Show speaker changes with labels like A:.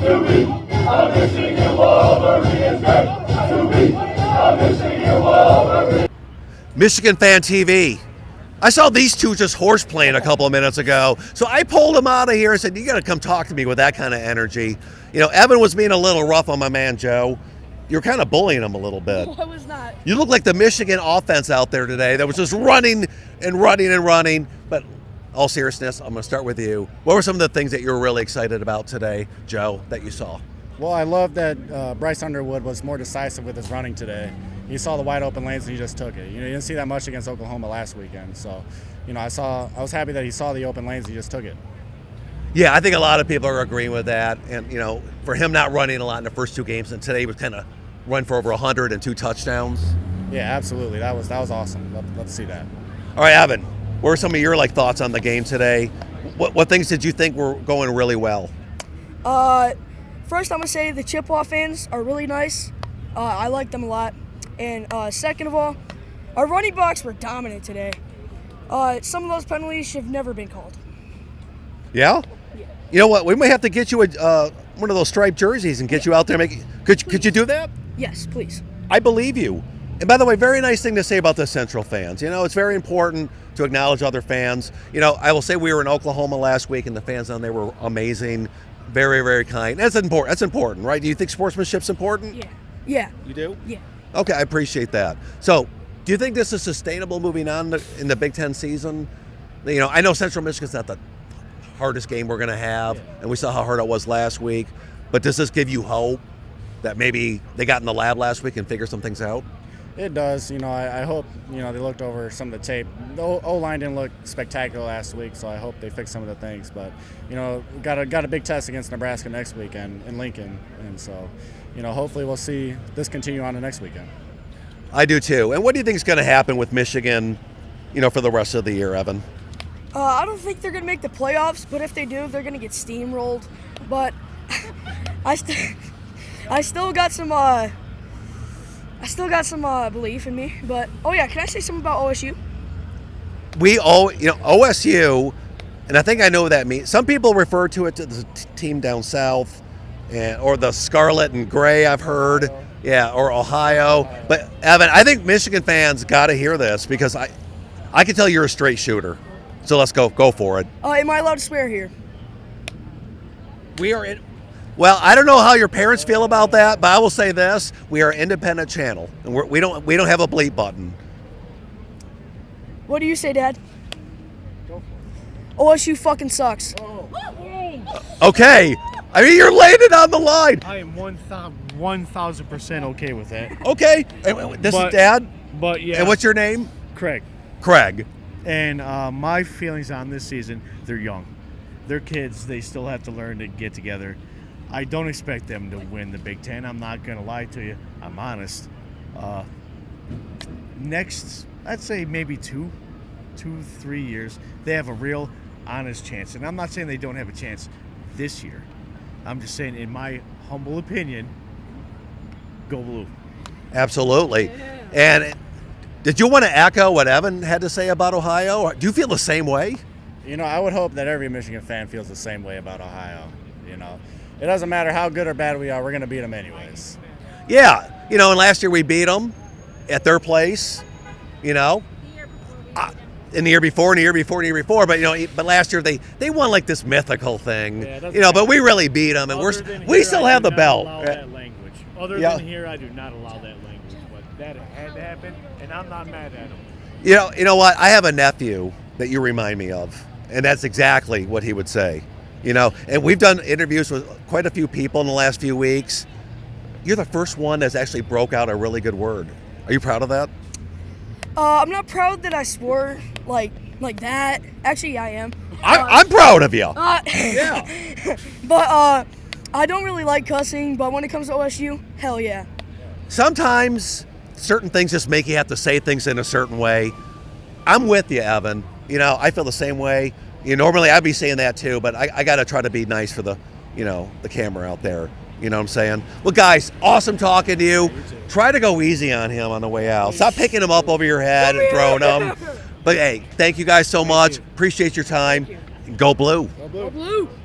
A: To be a Michigan Wolverine is great. To be a Michigan Wolverine.
B: Michigan Fan TV. I saw these two just horse playing a couple of minutes ago, so I pulled them out of here and said, you got to come talk to me with that kind of energy. You know, Evan was being a little rough on my man Joe. You're kind of bullying him a little bit.
C: No, I was not.
B: You look like the Michigan offense out there today that was just running and running and running. But all seriousness, I'm going to start with you. What were some of the things that you were really excited about today, Joe, that you saw?
D: Well, I love that Bryce Underwood was more decisive with his running today. He saw the wide open lanes and he just took it. You know, you didn't see that much against Oklahoma last weekend. So, you know, I was happy that he saw the open lanes and he just took it.
B: Yeah, I think a lot of people are agreeing with that. And, you know, for him not running a lot in the first two games, and today was kind of run for over 100 and 2 touchdowns.
D: Yeah, absolutely. That was awesome. Love to see that.
B: All right, Evan, what are some of your thoughts on the game today? What things did you think were going really well?
C: First, I'm going to say the Chippewa fans are really nice. I like them a lot. And second of all, our running backs were dominant today. Some of those penalties should have never been called.
B: Yeah?
C: Yeah.
B: You know what? We might have to get you one of those striped jerseys and get you out there. Could you do that?
C: Yes, please.
B: I believe you. And by the way, very nice thing to say about the Central fans. You know, it's very important to acknowledge other fans. You know, I will say we were in Oklahoma last week, and the fans down there were amazing, very, very kind. That's important. That's important, right? Do you think sportsmanship's important?
C: Yeah. Yeah.
B: You do?
C: Yeah.
B: Okay, I appreciate that. So, do you think this is sustainable moving on in the Big Ten season? You know, I know Central Michigan's not the hardest game we're going to have, and we saw how hard it was last week. But does this give you hope that maybe they got in the lab last week and figured some things out?
D: It does. You know, I hope, you know, they looked over some of the tape. The O-line didn't look spectacular last week, so I hope they fix some of the things. But, you know, got a big test against Nebraska next weekend in Lincoln. And so, you know, hopefully we'll see this continue on the next weekend.
B: I do too. And what do you think is going to happen with Michigan, you know, for the rest of the year, Evan?
C: I don't think they're going to make the playoffs, but if they do, they're going to get steamrolled. But I still got some belief in me. But oh yeah, can I say something about OSU?
B: OSU, and I think I know what that means. Some people refer to it to the team down south, or the Scarlet and Gray. I've heard, yeah, or Ohio. But Evan, I think Michigan fans got to hear this because I can tell you're a straight shooter. So let's go for it.
C: Am I allowed to swear here?
B: We are in. Well, I don't know how your parents feel about that, but I will say this: we are an independent channel, and we don't have a bleep button.
C: What do you say, Dad? OSU fucking sucks.
B: Okay, I mean you're laying it on the line.
E: I am 1,000% okay with that.
B: Okay, this is Dad.
E: But yeah.
B: And what's your name?
E: Craig.
B: Craig.
E: And my feelings on this season, they're young. They're kids. They still have to learn to get together. I don't expect them to win the Big Ten. I'm not going to lie to you. I'm honest. Next, I'd say maybe 2, 3 years, they have a real honest chance. And I'm not saying they don't have a chance this year. I'm just saying, in my humble opinion, go blue.
B: Absolutely. And did you want to echo what Evan had to say about Ohio? Or do you feel the same way?
D: You know, I would hope that every Michigan fan feels the same way about Ohio. You know, it doesn't matter how good or bad we are, we're going to beat them anyways.
B: Yeah. You know, and last year we beat them at their place, you know. In the year before, and the year before, and the year before. But, you know, but last year they won like this mythical thing, you know, but we really beat them, and we still have the belt.
E: That language. Other than here, I do not allow that language. But that had to happen, and I'm not mad at them.
B: You know what? I have a nephew that you remind me of, and that's exactly what he would say. You know, and we've done interviews with quite a few people in the last few weeks. You're the first one that's actually broke out a really good word. Are you proud of that?
C: I'm not proud that I swore like that. Actually, I am.
B: I'm proud of you.
C: Yeah. But I don't really like cussing, but when it comes to OSU, hell yeah.
B: Sometimes certain things just make you have to say things in a certain way. I'm with you, Evan. You know, I feel the same way. You know, normally I'd be saying that too, but I got to try to be nice for the camera out there. You know what I'm saying? Well, guys, awesome talking to you. Try to go easy on him on the way out. Stop picking him up over your head and throwing him. But, hey, thank you guys so much. Appreciate your time. Go blue.
C: Go blue.